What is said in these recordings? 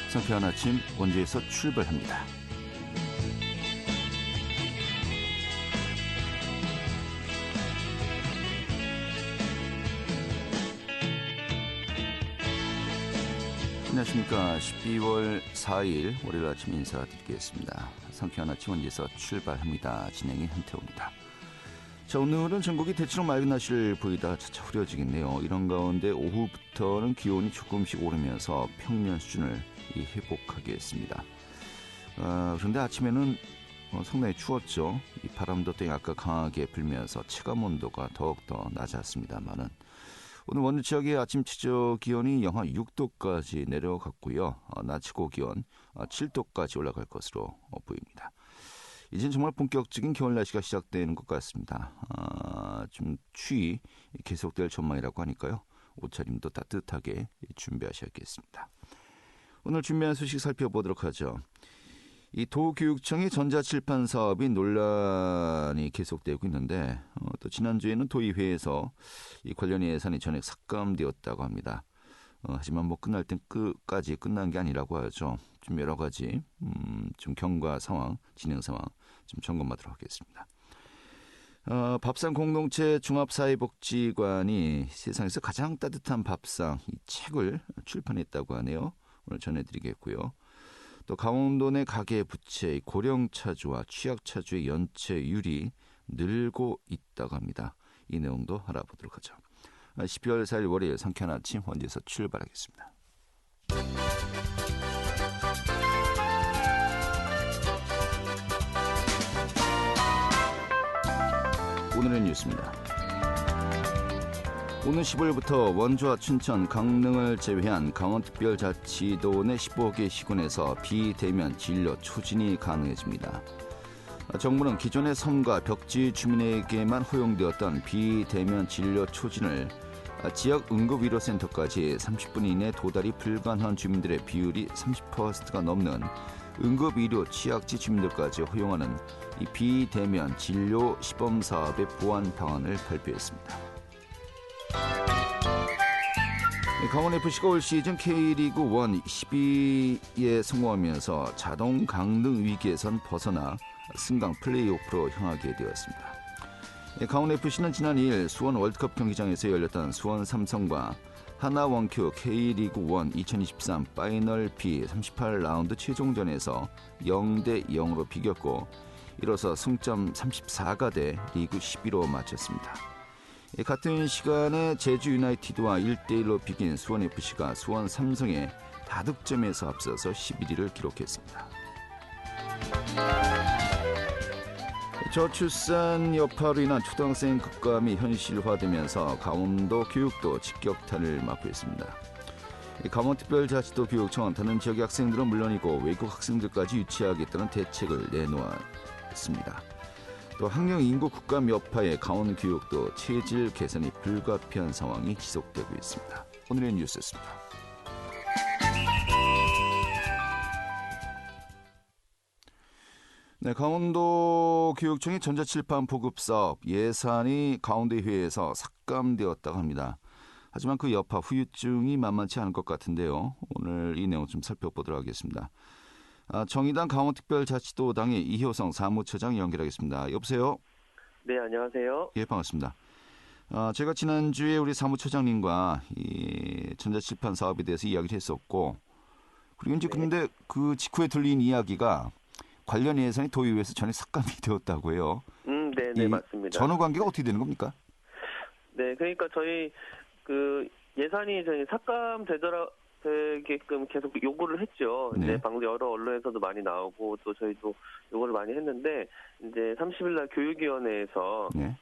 상쾌한 아침 원주에서 출발합니다. 안녕하십니까. 12월 4일 월요일 아침 인사드리겠습니다. 상쾌한 아침 원주에서 출발합니다. 진행의 한태호입니다. 자, 오늘은 전국이 대체로 맑은 날씨를 보이다 차차 흐려지겠네요. 이런 가운데 오후부터는 기온이 조금씩 오르면서 평년 수준을 회복하겠습니다. 그런데 아침에는 상당히 추웠죠. 이 바람도 또 약간 강하게 불면서 체감 온도가 더욱더 낮았습니다만은 오늘 원주 지역의 아침 최저 기온이 영하 6도까지 내려갔고요. 낮 최고 기온 7도까지 올라갈 것으로 보입니다. 이젠 정말 본격적인 겨울 날씨가 시작되는 것 같습니다. 좀 추위 계속될 전망이라고 하니까요. 옷차림도 따뜻하게 준비하셔야겠습니다. 오늘 준비한 소식 살펴보도록 하죠. 이 도교육청의 전자칠판 사업이 논란이 계속되고 있는데 또 지난주에는 도의회에서 이 관련 예산이 전액 삭감되었다고 합니다. 하지만 끝날 땐 끝까지 끝난 게 아니라고 하죠. 좀 여러 가지 좀 경과 상황, 진행 상황 좀 점검하도록 하겠습니다. 밥상 공동체 종합사회복지관이 세상에서 가장 따뜻한 밥상 이 책을 출판했다고 하네요. 오늘 전해드리겠고요. 또 강원도 내 가계 부채 고령차주와 취약차주의 연체율이 늘고 있다고 합니다. 이 내용도 알아보도록 하죠. 12월 4일 월요일 상쾌한 아침 원주에서 출발하겠습니다. 오늘의 뉴스입니다. 오늘 15일부터 원주와 춘천, 강릉을 제외한 강원특별자치도 내 15개 시군에서 비대면 진료 추진이 가능해집니다. 정부는 기존의 섬과 벽지 주민에게만 허용되었던 비대면 진료 추진을 지역 응급의료센터까지 30분 이내 도달이 불가능한 주민들의 비율이 30%가 넘는 응급의료 취약지 주민들까지 허용하는 이 비대면 진료 시범사업의 보완 방안을 발표했습니다. 강원FC가 올 시즌 K리그 1 12위에 성공하면서 자동 강등 위기에선 벗어나 승강 플레이오프로 향하게 되었습니다. 강원FC는 지난 2일 수원 월드컵 경기장에서 열렸던 수원 삼성과 하나 원큐 K리그 1 2023 파이널 B 38라운드 최종전에서 0대 0으로 비겼고 이로써 승점 34가 돼 리그 10위로 마쳤습니다. 같은 시간에 제주 유나이티드와 1대1로 비긴 수원FC가 수원 삼성에 다득점에서 앞서서 11위를 기록했습니다. 저출산 여파로 인한 초등학생 급감이 현실화되면서 강원도 교육도 직격탄을 맞고 있습니다. 강원특별자치도 교육청은 다른 지역의 학생들은 물론이고 외국 학생들까지 유치하겠다는 대책을 내놓았습니다. 또 학령 인구 국감 여파에 강원 교육도 체질 개선이 불가피한 상황이 지속되고 있습니다. 오늘의 뉴스였습니다. 네, 강원도 교육청의 전자칠판 보급 사업 예산이 강원도의회에서 삭감되었다고 합니다. 하지만 그 여파 후유증이 만만치 않을 것 같은데요. 오늘 이 내용 좀 살펴보도록 하겠습니다. 정의당 강원특별자치도당의 이효성 사무처장 연결하겠습니다. 여보세요? 네, 안녕하세요. 예, 반갑습니다. 제가 지난주에 우리 사무처장님과 이 전자칠판 사업에 대해서 이야기를 했었고, 그리고 이제 근데 그 직후에 들린 이야기가 관련 예산이 도의회에서 전액 삭감이 되었다고 해요. 네, 맞습니다. 전후 관계가 어떻게 되는 겁니까? 네, 그러니까 저희 예산이 저희 삭감되게끔 계속 요구를 했죠. 네. 이제 방금 여러 언론에서도 많이 나오고 또 저희도 요구를 많이 했는데 이제 30일 날 교육위원회에서 네.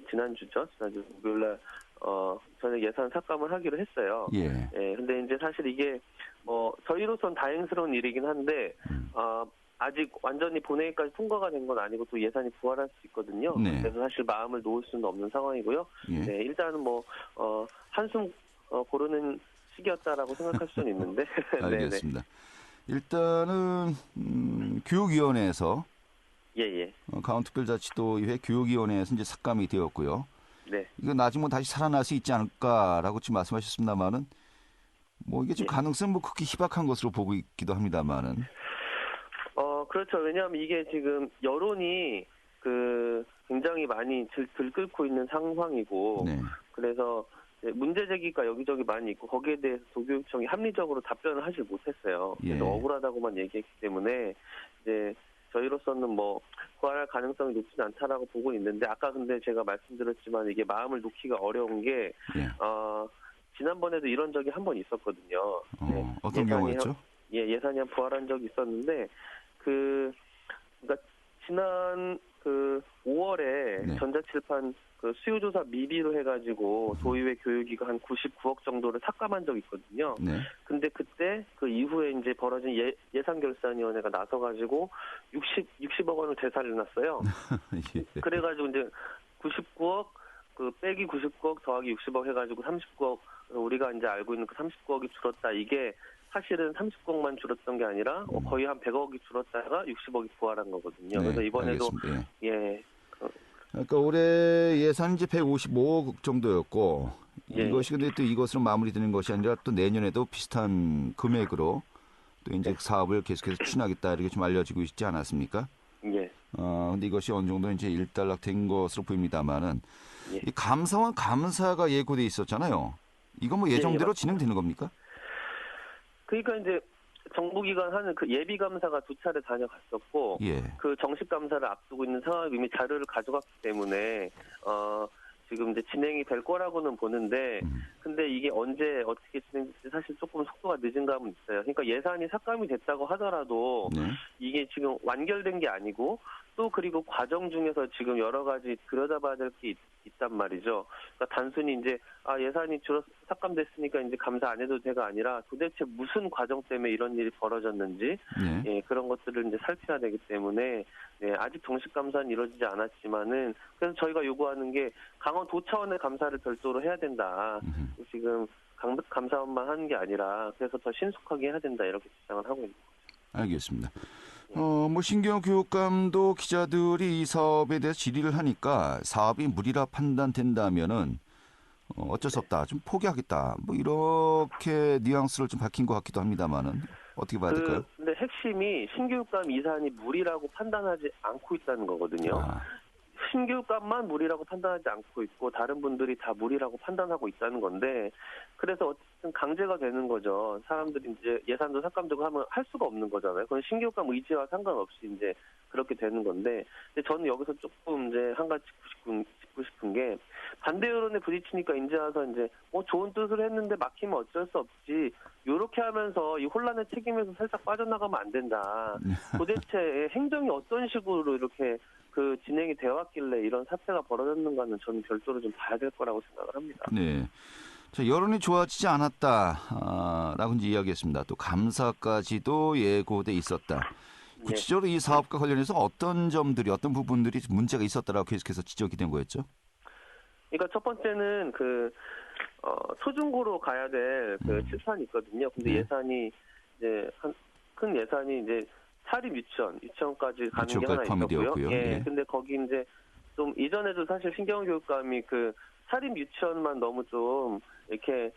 지난주 목요일 날 저는 예산 삭감을 하기로 했어요. 예. 예, 근데 이제 사실 이게 저희로선 다행스러운 일이긴 한데 아직 완전히 본회의까지 통과가 된 건 아니고 또 예산이 부활할 수 있거든요. 네. 그래서 사실 마음을 놓을 수는 없는 상황이고요. 예. 네, 일단은 한숨 고르는 시기였다라고 생각할 수는 있는데. 알겠습니다. 일단은 교육위원회에서 예. 강원특별자치도의회 교육위원회에서 이제 삭감이 되었고요. 네. 이거 나중에 다시 살아날 수 있지 않을까라고 지금 말씀하셨습니다만은 뭐 이게 좀 가능성 뭐 극히 희박한 것으로 보고 있기도 합니다만은. 그렇죠. 왜냐하면 이게 지금 여론이 굉장히 많이 들끓고 있는 상황이고, 네. 그래서 문제 제기가 여기저기 많이 있고 거기에 대해서 도교육청이 합리적으로 답변을 하지 못했어요. 예. 그래서 억울하다고만 얘기했기 때문에 이제 저희로서는 뭐 부활할 가능성이 높지는 않다라고 보고 있는데, 아까 근데 제가 말씀드렸지만 이게 마음을 놓기가 어려운 게 예. 지난번에도 이런 적이 한 번 있었거든요. 어떤 경우였죠? 예산이 한 부활한 적이 있었는데 그러니까 지난 5월에 네. 전자칠판 수요조사 미비로 해가지고 도의회 교육위가 한 99억 정도를 삭감한 적이 있거든요. 네. 근데 그때 그 이후에 이제 벌어진 예산결산위원회가 나서가지고 60억 원을 제사를 놨어요. 예. 그래가지고 이제 99억 빼기 99억 더하기 60억 해가지고 39억, 우리가 이제 알고 있는 그 39억이 줄었다. 이게 사실은 39억만 줄었던 게 아니라 거의 한 100억이 줄었다가 60억이 부활한 거거든요. 네, 그래서 이번에도 알겠습니다. 예. 그러니까 올해 예산이 이제 155억 정도였고 예. 이것이 근데 또 이것으로 마무리되는 것이 아니라 또 내년에도 비슷한 금액으로 또 이제 사업을 계속해서 추진하겠다 이렇게 좀 알려지고 있지 않았습니까? 예. 근데 이것이 어느 정도 이제 일단락된 것으로 보입니다만은 예. 이 감사원 감사가 예고돼 있었잖아요. 이거 뭐 예정대로 맞습니다. 진행되는 겁니까? 그러니까 이제 정부기관 하는 그 예비감사가 2차례 다녀갔었고, 예. 그 정식 감사를 앞두고 있는 상황이 이미 자료를 가져갔기 때문에 지금 이제 진행이 될 거라고는 보는데, 근데 이게 언제 어떻게 진행될지 사실 조금 속도가 늦은 감은 있어요. 그러니까 예산이 삭감이 됐다고 하더라도 네. 이게 이게 지금 완결된 게 아니고, 또 그리고 과정 중에서 지금 여러 가지 들여다봐야 될 게 있단 말이죠. 그러니까 단순히 이제 예산이 삭감됐으니까 이제 감사 안 해도 돼가 아니라 도대체 무슨 과정 때문에 이런 일이 벌어졌는지 네. 예, 그런 것들을 이제 살펴야 되기 때문에 아직 정식 감사는 이루어지지 않았지만은, 그래서 저희가 요구하는 게 강원도 차원의 감사를 별도로 해야 된다. 지금 감사원만 하는 게 아니라 그래서 더 신속하게 해야 된다, 이렇게 주장을 하고 있습니다. 알겠습니다. 뭐 신경 교육감도 기자들이 이 사업에 대해서 질의를 하니까 사업이 무리라 판단된다면은 어쩔 수 없다, 좀 포기하겠다, 뭐 이렇게 뉘앙스를 좀 밝힌 것 같기도 합니다만은 어떻게 봐야 될까요? 근데 핵심이 신교육감 이사안이 무리라고 판단하지 않고 있다는 거거든요. 신교육감만 무리라고 판단하지 않고 있고 다른 분들이 다 무리라고 판단하고 있다는 건데, 그래서 어쨌든 강제가 되는 거죠. 사람들이 이제 예산도 삭감되고 하면 할 수가 없는 거잖아요. 그건 신교육감 의지와 상관없이 이제 그렇게 되는 건데, 근데 저는 여기서 조금 이제 한 가지 짚고 싶은 게, 반대 여론에 부딪히니까 이제 와서 이제 좋은 뜻으로 했는데 막히면 어쩔 수 없지, 요렇게 하면서 이 혼란의 책임에서 살짝 빠져나가면 안 된다. 도대체 행정이 어떤 식으로 이렇게 진행이 되어 왔길래 이런 사태가 벌어졌는가는 저는 별도로 좀 봐야 될 거라고 생각을 합니다. 네. 자, 여론이 좋아지지 않았다라고 이제 이야기했습니다. 또 감사까지도 예고돼 있었다. 구체적으로 이 사업과 관련해서 어떤 점들이, 어떤 부분들이 문제가 있었다라고 계속해서 지적이 된 거였죠? 그러니까 첫 번째는 초중고로 가야 될 칠판이 있거든요. 근데 예산이 이제 큰 예산이 이제 사립 유치원까지 가는 게 하나 있었고요. 예. 근데 거기 이제 좀 이전에도 사실 신경훈 교육감이 사립 유치원만 너무 좀 이렇게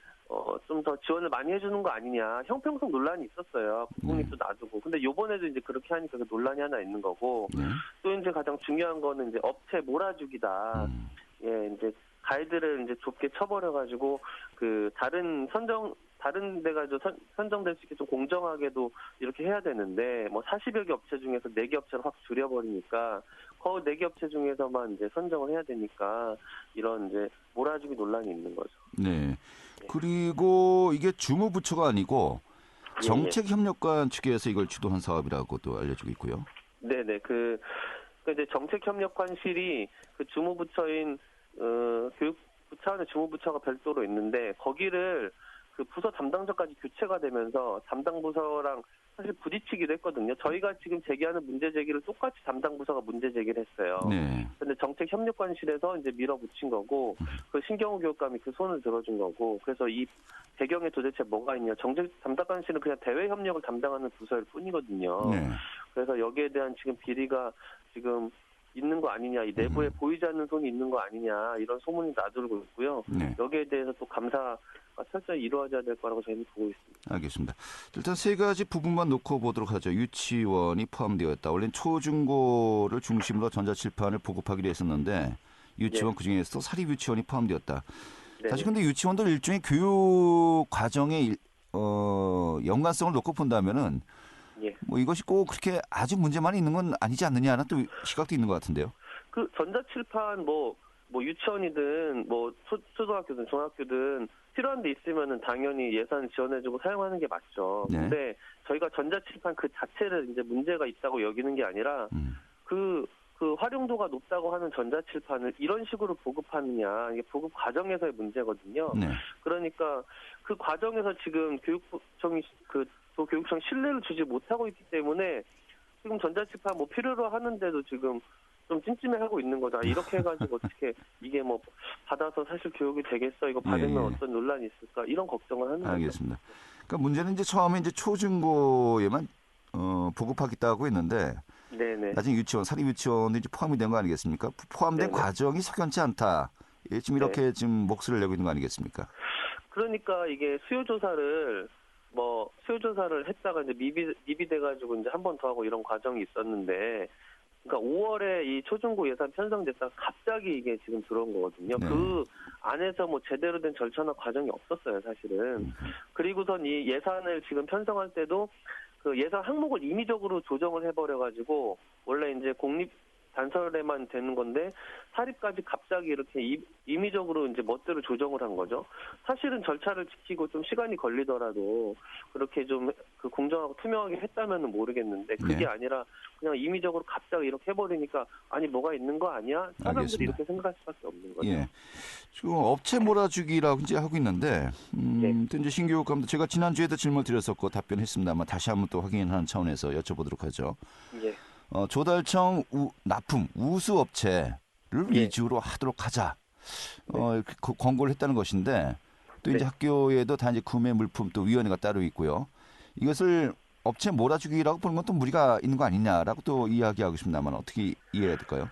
좀 더 지원을 많이 해주는 거 아니냐, 형평성 논란이 있었어요. 국공립도 놔두고. 근데 요번에도 이제 그렇게 하니까 논란이 하나 있는 거고, 또 이제 가장 중요한 거는 이제 업체 몰아주기다. 예, 이제 가이드를 이제 좁게 쳐버려가지고 다른 데가 선정될 수 있게 좀 공정하게도 이렇게 해야 되는데, 40여 개 업체 중에서 4개 업체를 확 줄여버리니까 그 4개 업체 중에서만 이제 선정을 해야 되니까 이런 이제 몰아주기 논란이 있는 거죠. 네. 그리고 이게 주무부처가 아니고 정책협력관 측에서 이걸 주도한 사업이라고도 알려지고 있고요. 네네. 이제 정책협력관실이 주무부처인 교육부 차원의 주무부처가 별도로 있는데, 거기를 부서 담당자까지 교체가 되면서 담당 부서랑 사실 부딪히기도 했거든요. 저희가 지금 제기하는 문제 제기를 똑같이 담당 부서가 문제 제기를 했어요. 네. 근데 정책협력관실에서 이제 밀어붙인 거고, 신경호 교육감이 손을 들어준 거고, 그래서 이 배경에 도대체 뭐가 있냐. 정책 담당관실은 그냥 대외 협력을 담당하는 부서일 뿐이거든요. 네. 그래서 여기에 대한 지금 비리가 지금 있는 거 아니냐, 이 내부에 보이지 않는 손이 있는 거 아니냐 이런 소문이 나돌고 있고요. 네. 여기에 대해서 또 감사가 철저히 이루어져야 될 거라고 저희는 보고 있습니다. 알겠습니다. 일단 세 가지 부분만 놓고 보도록 하죠. 유치원이 포함되었다. 원래는 초중고를 중심으로 전자칠판을 보급하기로 했었는데 유치원 네. 그중에서 사립유치원이 포함되었다. 네. 사실 근데 유치원도 일종의 교육 과정의 연관성을 놓고 본다면은 예. 뭐 이것이 꼭 그렇게 아주 문제만 있는 건 아니지 않느냐는 또 시각도 있는 것 같은데요. 그 전자칠판 뭐 유치원이든 뭐 초등학교든 중학교든 필요한 데 있으면은 당연히 예산 지원해주고 사용하는 게 맞죠. 네. 근데 저희가 전자칠판 그 자체를 이제 문제가 있다고 여기는 게 아니라 그 활용도가 높다고 하는 전자칠판을 이런 식으로 보급하느냐, 이게 보급 과정에서의 문제거든요. 네. 그러니까 그 과정에서 지금 도교육청 신뢰를 주지 못하고 있기 때문에 지금 전자칠판 뭐 필요로 하는데도 지금 좀 찜찜해하고 있는 거죠. 이렇게 해가지고 어떻게 이게 뭐 받아서 사실 교육이 되겠어? 이거 받으면 예. 어떤 논란이 있을까? 이런 걱정을 하는 거죠. 알겠습니다. 그러니까 문제는 이제 처음에 이제 초중고에만 보급하겠다고 했는데 네네. 나중에 유치원, 사립유치원도 이제 포함이 된 거 아니겠습니까? 포함된 네네. 과정이 석연치 않다. 예, 지금 이렇게 네. 지금 목소리를 내고 있는 거 아니겠습니까? 그러니까 이게 수요조사를 했다가 이제 미비돼가지고 이제 한 번 더 하고 이런 과정이 있었는데, 그러니까 5월에 이 초중고 예산 편성됐다가 갑자기 이게 지금 들어온 거거든요. 네. 그 안에서 뭐 제대로 된 절차나 과정이 없었어요, 사실은. 그리고선 이 예산을 지금 편성할 때도 그 예산 항목을 임의적으로 조정을 해버려가지고 원래 이제 공립 단설에만 되는 건데 사립까지 갑자기 이렇게 임의적으로 이제 멋대로 조정을 한 거죠. 사실은 절차를 지키고 좀 시간이 걸리더라도 그렇게 좀 그 공정하고 투명하게 했다면은 모르겠는데 그게 네. 아니라 그냥 임의적으로 갑자기 이렇게 해버리니까 아니 뭐가 있는 거 아니야? 사람들이 알겠습니다. 이렇게 생각할 수밖에 없는 거죠. 예. 지금 업체 몰아주기라고 이제 하고 있는데, 또 이제 신교육감도 제가 지난주에도 질문을 드렸었고 답변했습니다만 다시 한번 또 확인하는 차원에서 여쭤보도록 하죠. 예. 조달청 납품 우수 업체를 예. 위주로 하도록 하자. 그 권고를 했다는 것인데 또 이제 학교에도 다 이제 구매 물품 또 위원회가 따로 있고요. 이것을 업체 몰아주기라고 보는 건 또 무리가 있는 거 아니냐라고 또 이야기하고 싶습니다만 어떻게 이해해야 될까요?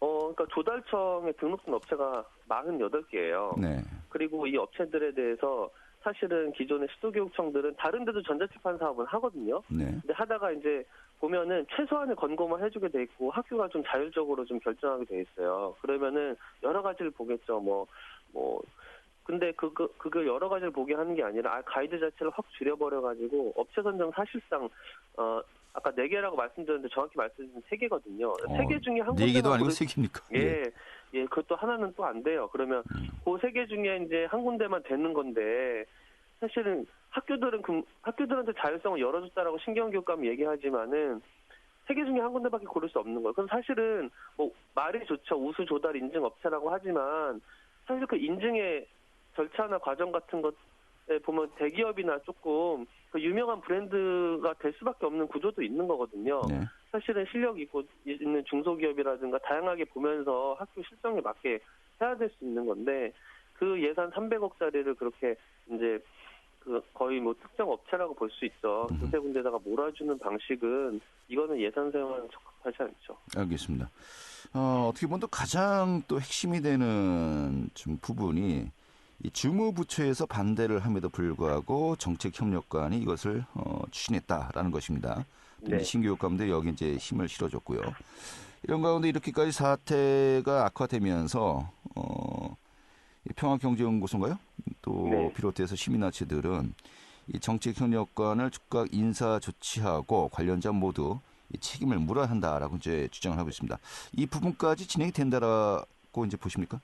그러니까 조달청에 등록된 업체가 48개예요. 네. 그리고 이 업체들에 대해서 사실은 기존의 시도교육청들은 다른 데도 전자칠판 사업을 하거든요. 네. 근데 하다가 이제 보면은 최소한의 권고만 해주게 돼 있고 학교가 좀 자율적으로 좀 결정하게 돼 있어요. 그러면은 여러 가지를 보겠죠. 근데 그거 여러 가지를 보게 하는 게 아니라 가이드 자체를 확 줄여버려가지고 업체 선정 사실상 아까 4개라고 말씀드렸는데 정확히 말씀드리면 3개거든요. 3개 중에 한 군데 4개도 아니고 3개입니까? 예, 그것도 하나는 또 안 돼요. 그러면 그 3개 중에 이제 한 군데만 되는 건데 사실은 학교들한테 자율성을 열어줬다라고 신경교육감이 얘기하지만은 3개 중에 한 군데밖에 고를 수 없는 거예요. 그럼 사실은 뭐 말이 좋죠. 우수 조달 인증 업체라고 하지만 사실 그 인증의 절차나 과정 같은 것에 보면 대기업이나 조금 그 유명한 브랜드가 될 수밖에 없는 구조도 있는 거거든요. 네. 사실은 실력 있고 있는 중소기업이라든가 다양하게 보면서 학교 실정에 맞게 해야 될 수 있는 건데 그 예산 300억짜리를 그렇게 이제 그 거의 뭐 특정 업체라고 볼 수 있죠. 두세 군데다가 몰아주는 방식은 이거는 예산 사용하는 적합하지 않죠. 알겠습니다. 어떻게 보면 또 가장 또 핵심이 되는 좀 부분이 이 주무부처에서 반대를 함에도 불구하고 정책협력관이 이것을 추진했다라는 것입니다. 네. 신교육감도 여기 이제 힘을 실어줬고요. 이런 가운데 이렇게까지 사태가 악화되면서 평화경제연구소인가요? 또 네. 비롯해서 시민단체들은 이 정책협력관을 즉각 인사 조치하고 관련자 모두 이 책임을 물어야 한다라고 이제 주장을 하고 있습니다. 이 부분까지 진행이 된다라고 이제 보십니까?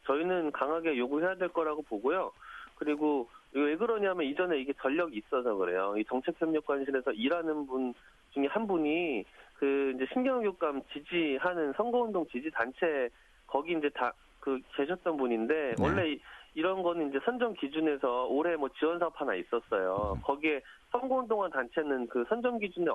저희는 강하게 요구해야 될 거라고 보고요. 그리고 왜 그러냐면 이전에 이게 전력이 있어서 그래요. 이 정책협력관실에서 일하는 분 중에 한 분이 그 이제 신경교육감 지지하는 선거운동 지지 단체 거기 이제 다 그 계셨던 분인데 원래 이런 거는 이제 선정 기준에서 올해 뭐 지원 사업 하나 있었어요. 거기에 선거운동한 단체는 그 선정 기준에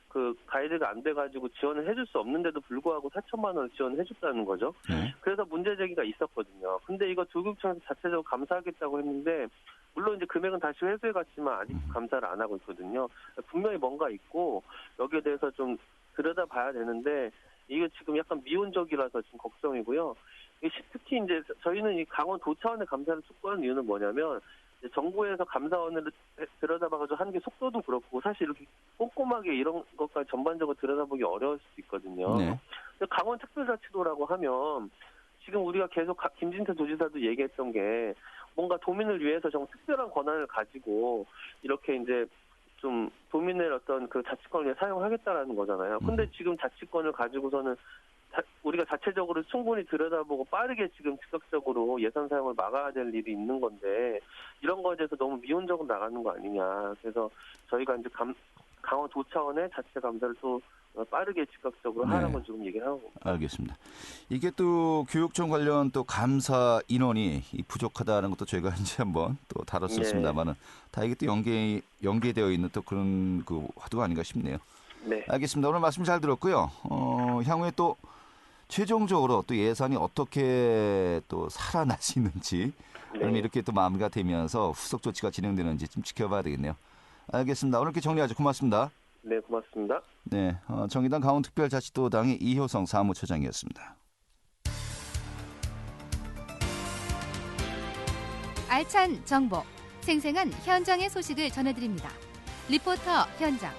그 가이드가 안 돼가지고 지원을 해줄 수 없는데도 불구하고 4천만 원을 지원을 해줬다는 거죠. 그래서 문제 제기가 있었거든요. 근데 이거 교육청에서 자체적으로 감사하겠다고 했는데 물론 이제 금액은 다시 회수해갔지만 아직 감사를 안 하고 있거든요. 분명히 뭔가 있고 여기에 대해서 좀 들여다봐야 되는데 이게 지금 약간 미온적이라서 지금 걱정이고요. 특히 이제 저희는 이 강원도 차원의 감사를 촉구하는 이유는 뭐냐면 정부에서 감사원을 들여다봐가지고 하는 게 속도도 그렇고 사실 이렇게 꼼꼼하게 이런 것까지 전반적으로 들여다보기 어려울 수도 있거든요. 네. 강원특별자치도라고 하면 지금 우리가 계속 김진태 도지사도 얘기했던 게 뭔가 도민을 위해서 정말 특별한 권한을 가지고 이렇게 이제 좀 도민의 어떤 그 자치권을 사용하겠다라는 거잖아요. 근데 지금 자치권을 가지고서는 우리가 자체적으로 충분히 들여다보고 빠르게 지금 즉각적으로 예산 사용을 막아야 될 일이 있는 건데 이런 거에 대해서 너무 미온적으로 나가는 거 아니냐. 그래서 저희가 이제 강원도 차원의 자체 감사를 또 빠르게 즉각적으로 하라고 지금 얘기를 하고. 알겠습니다. 이게 또 교육청 관련 또 감사 인원이 부족하다는 것도 저희가 이제 한번 또 다뤘었습니다만은 다 이게 또 연계되어 있는 또 그런 그 화두가 아닌가 싶네요. 네. 알겠습니다. 오늘 말씀 잘 들었고요. 향후에 또 최종적으로 또 예산이 어떻게 또 살아날 수 있는지 아니면 이렇게 또 마무리가 되면서 후속 조치가 진행되는지 좀 지켜봐야 되겠네요. 알겠습니다. 오늘 이렇게 정리하죠. 고맙습니다. 네, 고맙습니다. 네, 정의당 강원특별자치도당의 이효성 사무처장이었습니다. 알찬 정보, 생생한 현장의 소식을 전해드립니다. 리포터 현장.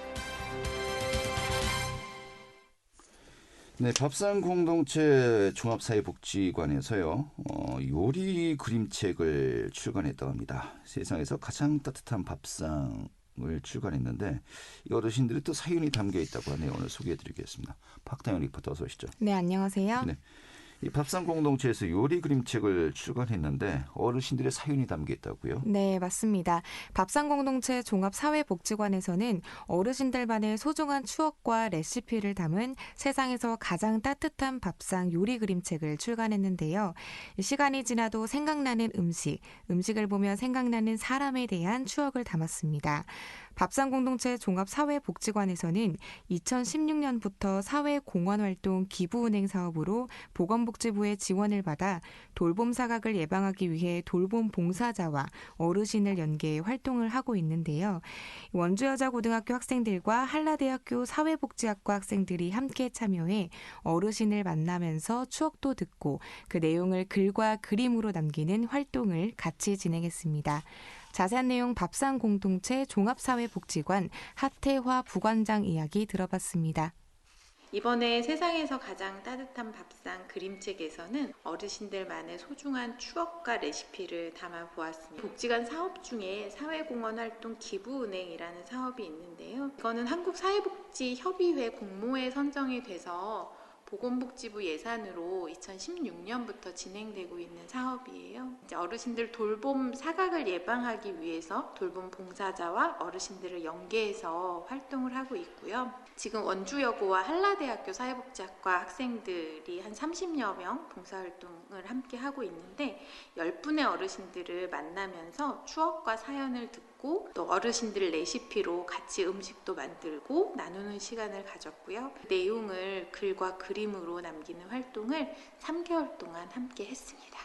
네, 밥상공동체 종합사회복지관에서요, 요리 그림책을 출간했다고 합니다. 세상에서 가장 따뜻한 밥상을 출간했는데 이 어르신들이 또 사연이 담겨 있다고 하네요. 오늘 소개해드리겠습니다. 박다현 리포터 어서 오시죠. 네, 안녕하세요. 네, 이 밥상공동체에서 요리 그림책을 출간했는데 어르신들의 사연이 담겨 있다고요? 네, 맞습니다. 밥상공동체 종합사회복지관에서는 어르신들만의 소중한 추억과 레시피를 담은 세상에서 가장 따뜻한 밥상 요리 그림책을 출간했는데요. 시간이 지나도 생각나는 음식을 보면 생각나는 사람에 대한 추억을 담았습니다. 밥상공동체 종합사회복지관에서는 2016년부터 사회공헌활동 기부은행 사업으로 보건복지부의 지원을 받아 돌봄 사각을 예방하기 위해 돌봄 봉사자와 어르신을 연계해 활동을 하고 있는데요. 원주여자고등학교 학생들과 한라대학교 사회복지학과 학생들이 함께 참여해 어르신을 만나면서 추억도 듣고 그 내용을 글과 그림으로 남기는 활동을 같이 진행했습니다. 자세한 내용 밥상공동체 종합사회복지관 하태화 부관장 이야기 들어봤습니다. 이번에 세상에서 가장 따뜻한 밥상 그림책에서는 어르신들만의 소중한 추억과 레시피를 담아 보았습니다. 복지관 사업 중에 사회공헌활동 기부은행이라는 사업이 있는데요. 이거는 한국사회복지협의회 공모에 선정이 돼서 보건복지부 예산으로 2016년부터 진행되고 있는 사업이에요. 이제 어르신들 돌봄 사각을 예방하기 위해서 돌봄 봉사자와 어르신들을 연계해서 활동을 하고 있고요. 지금 원주여고와 한라대학교 사회복지학과 학생들이 한 30여 명 봉사활동을 함께 하고 있는데 10분의 어르신들을 만나면서 추억과 사연을 듣고 또 어르신들 레시피로 같이 음식도 만들고 나누는 시간을 가졌고요. 그 내용을 글과 그림으로 남기는 활동을 3개월 동안 함께 했습니다.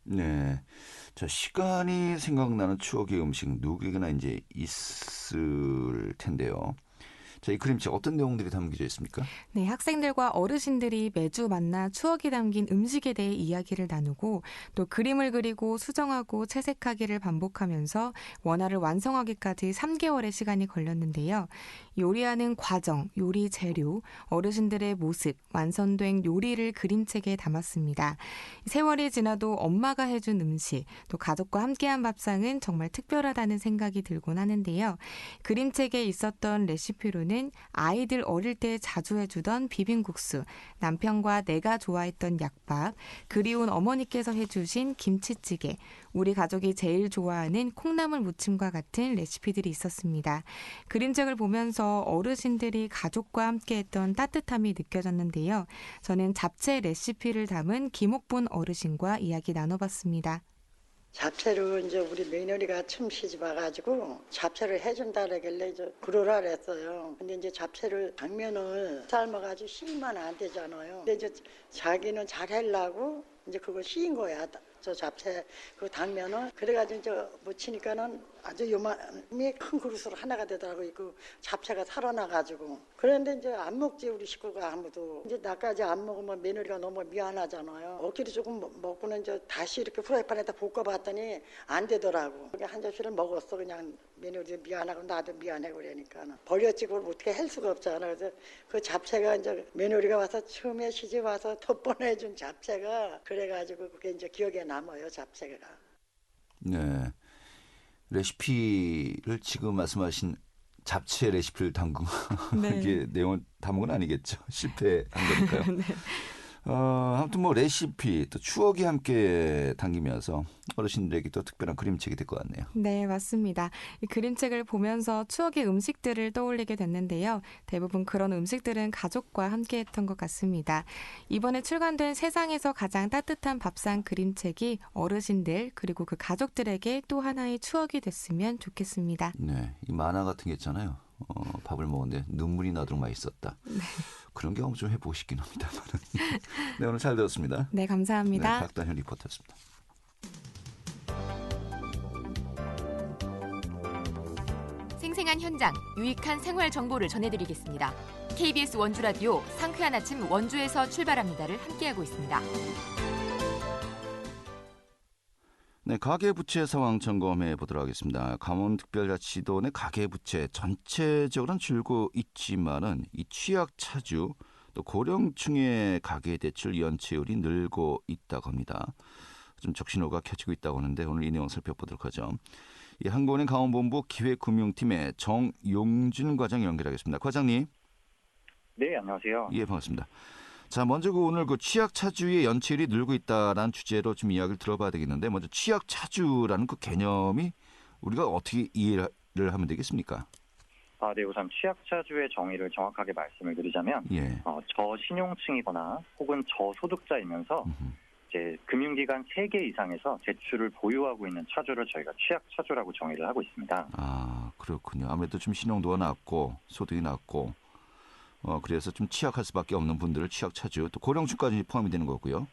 네, 자 시간이 생각나는 추억의 음식 누구에게나 이제 있을 텐데요. 자, 이 그림책 어떤 내용들이 담겨져 있습니까? 네, 학생들과 어르신들이 매주 만나 추억이 담긴 음식에 대해 이야기를 나누고 또 그림을 그리고 수정하고 채색하기를 반복하면서 원화를 완성하기까지 3개월의 시간이 걸렸는데요. 요리하는 과정, 요리 재료, 어르신들의 모습, 완성된 요리를 그림책에 담았습니다. 세월이 지나도 엄마가 해준 음식, 또 가족과 함께한 밥상은 정말 특별하다는 생각이 들곤 하는데요. 그림책에 있었던 레시피로는 아이들 어릴 때 자주 해주던 비빔국수, 남편과 내가 좋아했던 약밥, 그리운 어머니께서 해주신 김치찌개, 우리 가족이 제일 좋아하는 콩나물 무침과 같은 레시피들이 있었습니다. 그림책을 보면서 어르신들이 가족과 함께했던 따뜻함이 느껴졌는데요. 저는 잡채 레시피를 담은 김옥분 어르신과 이야기 나눠봤습니다. 잡채를 이제 우리 며느리가 처음 시집 와가지고 잡채를 해준다 그러길래 이제 그러라 그랬어요. 근데 이제 잡채를 당면을 삶아가지고 씻으면 안 되잖아요. 근데 이제 자기는 잘 하려고 이제 그걸 씻은 거야. 저 잡채 그 당면을 그래가지고 이제 무치니까는 아주 요만이 큰 그릇으로 하나가 되더라고요. 그 잡채가 살아나가지고. 그런데 이제 안 먹지 우리 식구가 아무도. 이제 나까지 안 먹으면 며느리가 너무 미안하잖아요. 억지로 조금 먹고는 이제 다시 이렇게 프라이팬에다 볶아봤더니 안 되더라고. 한 접시를 먹었어. 그냥 며느리 미안하고 나도 미안해 그러니까. 버렸지 그걸 어떻게 할 수가 없잖아. 그래서 그 잡채가 이제 며느리가 와서 처음에 시집 와서 덮어내준 잡채가 그래가지고 그게 이제 기억에 남아요. 잡채가. 네. 레시피를 지금 말씀하신 잡채 레시피를 담근 네. 이게 내용을 담은 건 아니겠죠. 실패한 거니까요. 네. 아무튼 뭐 레시피 또 추억이 함께 담기면서 어르신들에게 또 특별한 그림책이 될 것 같네요. 네, 맞습니다. 이 그림책을 보면서 추억의 음식들을 떠올리게 됐는데요. 대부분 그런 음식들은 가족과 함께했던 것 같습니다. 이번에 출간된 세상에서 가장 따뜻한 밥상 그림책이 어르신들 그리고 그 가족들에게 또 하나의 추억이 됐으면 좋겠습니다. 네, 이 만화 같은 게 있잖아요. 밥을 먹었는데 눈물이 나도록 맛있었다. 네. 그런 경험 좀 해보고 싶긴 합니다만. 네, 오늘 잘 들었습니다. 네, 감사합니다. 네, 박단현 리포터였습니다. 생생한 현장, 유익한 생활 정보를 전해드리겠습니다. KBS 원주라디오 상쾌한 아침 원주에서 출발합니다를 함께하고 있습니다. 네, 가계부채 상황 점검해 보도록 하겠습니다. 강원특별자치도 내 가계부채 전체적으로는 줄고 있지만은 이 취약차주 또 고령층의 가계대출 연체율이 늘고 있다고 합니다. 좀 적신호가 켜지고 있다고 하는데 오늘 이 내용 살펴보도록 하죠. 이 한국은행 강원본부 기획금융팀의 정용준 과장 연결하겠습니다. 과장님. 네, 안녕하세요. 예, 반갑습니다. 자, 먼저 오늘 그 취약차주의 연체율이 늘고 있다라는 주제로 좀 이야기를 들어봐야 되겠는데 먼저 취약차주라는 그 개념이 우리가 어떻게 이해를 하면 되겠습니까? 네, 우선 취약차주의 정의를 정확하게 말씀을 드리자면 예. 저신용층이거나 혹은 저소득자이면서 이제 금융기관 3개 이상에서 대출을 보유하고 있는 차주를 저희가 취약차주라고 정의를 하고 있습니다. 아, 그렇군요. 아무래도 좀 신용도가 낮고 소득이 낮고 그래서 좀 취약할 수밖에 없는 분들을 취약차주, 또 고령층까지 포함이 되는 거고요.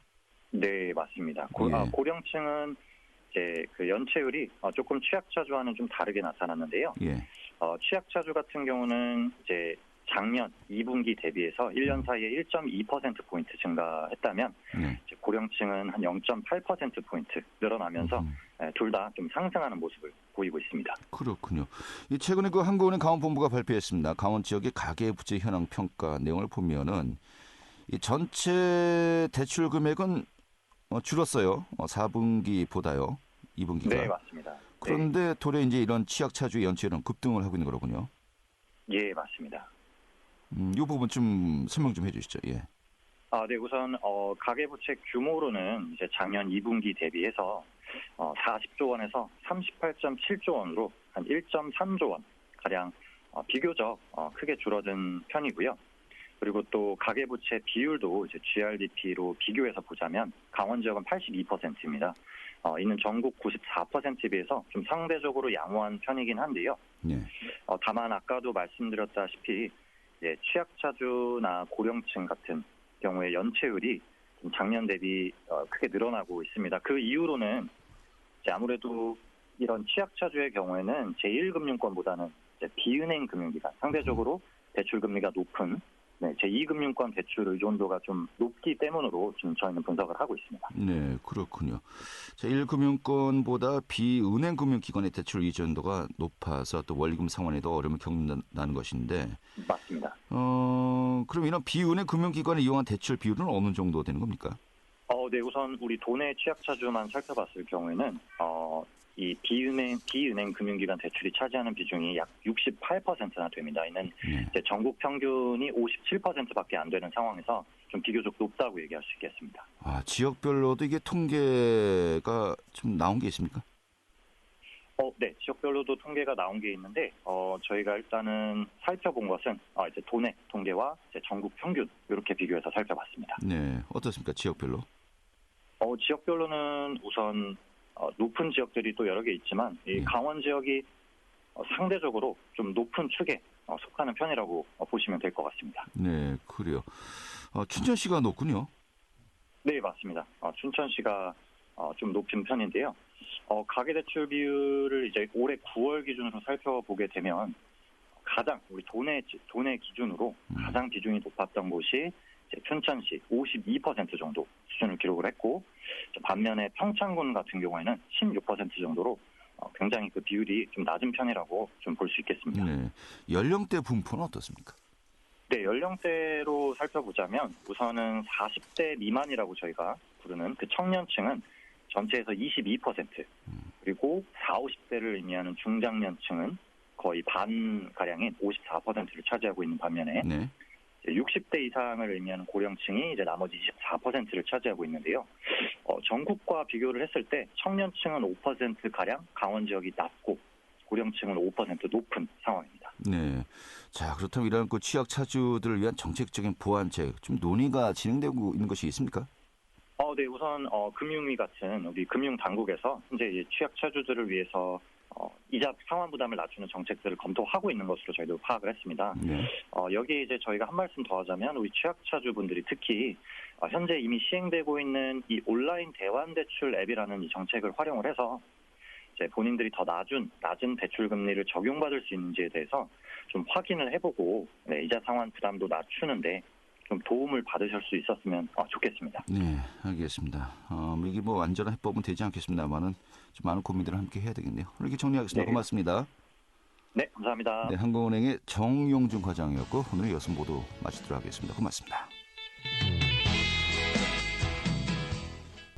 네, 맞습니다. 예. 고령층은 이제 그 연체율이 조금 취약차주와는 좀 다르게 나타났는데요. 예. 취약차주 같은 경우는 이제 작년 2분기 대비해서 1년 사이에 1.2%포인트 증가했다면 네. 이제 고령층은 한 0.8%포인트 늘어나면서 둘 다 좀 상승하는 모습을 보이고 있습니다. 그렇군요. 최근에 그 한국은행 강원본부가 발표했습니다. 강원 지역의 가계부채 현황 평가 내용을 보면은 이 전체 대출 금액은 줄었어요. 4분기보다요. 2분기가. 네, 맞습니다. 그런데 도래 이제 이런 취약차주의 연체율은 급등을 하고 있는 거로군요. 예, 맞습니다. 이 부분 좀 설명 좀 해주시죠. 예. 네, 우선 가계부채 규모로는 이제 작년 2분기 대비해서 40조 원에서 38.7조 원으로 한 1.3조 원 가량 비교적 크게 줄어든 편이고요. 그리고 또 가계부채 비율도 이제 GRDP로 비교해서 보자면 강원 지역은 82%입니다. 이는 전국 94%에 비해서 좀 상대적으로 양호한 편이긴 한데요. 네. 다만 아까도 말씀드렸다시피 이제 취약차주나 고령층 같은 경우에 연체율이 작년 대비 크게 늘어나고 있습니다. 그 이유로는 이제 아무래도 이런 취약차주의 경우에는 제1금융권보다는 이제 비은행 금융기관 상대적으로 대출 금리가 높은 제2금융권 대출 의존도가 좀 높기 때문으로 지금 저희는 분석을 하고 있습니다. 네, 그렇군요. 제1금융권보다 비은행 금융기관의 대출 의존도가 높아서 또 원리금 상환에도 어려움을 겪는다는 것인데. 맞습니다. 그럼 이런 비은행 금융기관을 이용한 대출 비율은 어느 정도 되는 겁니까? 네, 우선 우리 도내 취약차주만 살펴봤을 경우에는 이 비은행 금융기관 대출이 차지하는 비중이 약 68%나 됩니다. 이는 이제 전국 평균이 57%밖에 안 되는 상황에서 좀 비교적 높다고 얘기할 수 있겠습니다. 지역별로도 이게 통계가 좀 나온 게 있습니까? 네, 지역별로도 통계가 나온 게 있는데 저희가 일단은 살펴본 것은 이제 도내 통계와 이제 전국 평균 이렇게 비교해서 살펴봤습니다. 네, 어떻습니까? 지역별로? 지역별로는 우선 높은 지역들이 또 여러 개 있지만 이 강원 지역이 상대적으로 좀 높은 축에 속하는 편이라고 보시면 될 것 같습니다. 네, 그래요. 춘천시가 높군요. 네, 맞습니다. 춘천시가 좀 높은 편인데요. 가계대출 비율을 이제 올해 9월 기준으로 살펴보게 되면 가장 우리 도내 기준으로 가장 비중이 높았던 곳이 이제 춘천시 52% 정도 수준을 기록을 했고, 반면에 평창군 같은 경우에는 16% 정도로 굉장히 그 비율이 좀 낮은 편이라고 좀 볼 수 있겠습니다. 네. 연령대 분포는 어떻습니까? 네, 연령대로 살펴보자면 우선은 40대 미만이라고 저희가 부르는 그 청년층은 전체에서 22%, 그리고 40, 50대를 의미하는 중장년층은 거의 반가량인 54%를 차지하고 있는 반면에 네. 60대 이상을 의미하는 고령층이 이제 나머지 24%를 차지하고 있는데요. 전국과 비교를 했을 때 청년층은 5%가량 강원 지역이 낮고 고령층은 5% 높은 상황입니다. 네. 자, 그렇다면 이런 그 취약 차주들을 위한 정책적인 보완책 좀 논의가 진행되고 있는 것이 있습니까? 네, 우선 금융위 같은 우리 금융 당국에서 현재 취약 차주들을 위해서 이자 상환 부담을 낮추는 정책들을 검토하고 있는 것으로 저희도 파악을 했습니다. 네. 여기에 이제 저희가 한 말씀 더 하자면 우리 취약차주분들이 특히 현재 이미 시행되고 있는 이 온라인 대환대출 앱이라는 이 정책을 활용을 해서 이제 본인들이 더 낮은 대출 금리를 적용받을 수 있는지에 대해서 좀 확인을 해보고 이자 상환 부담도 낮추는데 좀 도움을 받으실 수 있었으면 좋겠습니다. 네, 알겠습니다. 이게 뭐 완전한 해법은 되지 않겠습니다만은 좀 많은 고민들을 함께 해야 되겠네요. 이렇게 정리하겠습니다. 네. 고맙습니다. 네, 감사합니다. 네, 한국은행의 정용준 과장이었고 오늘 여섯 모두 마치도록 하겠습니다. 고맙습니다.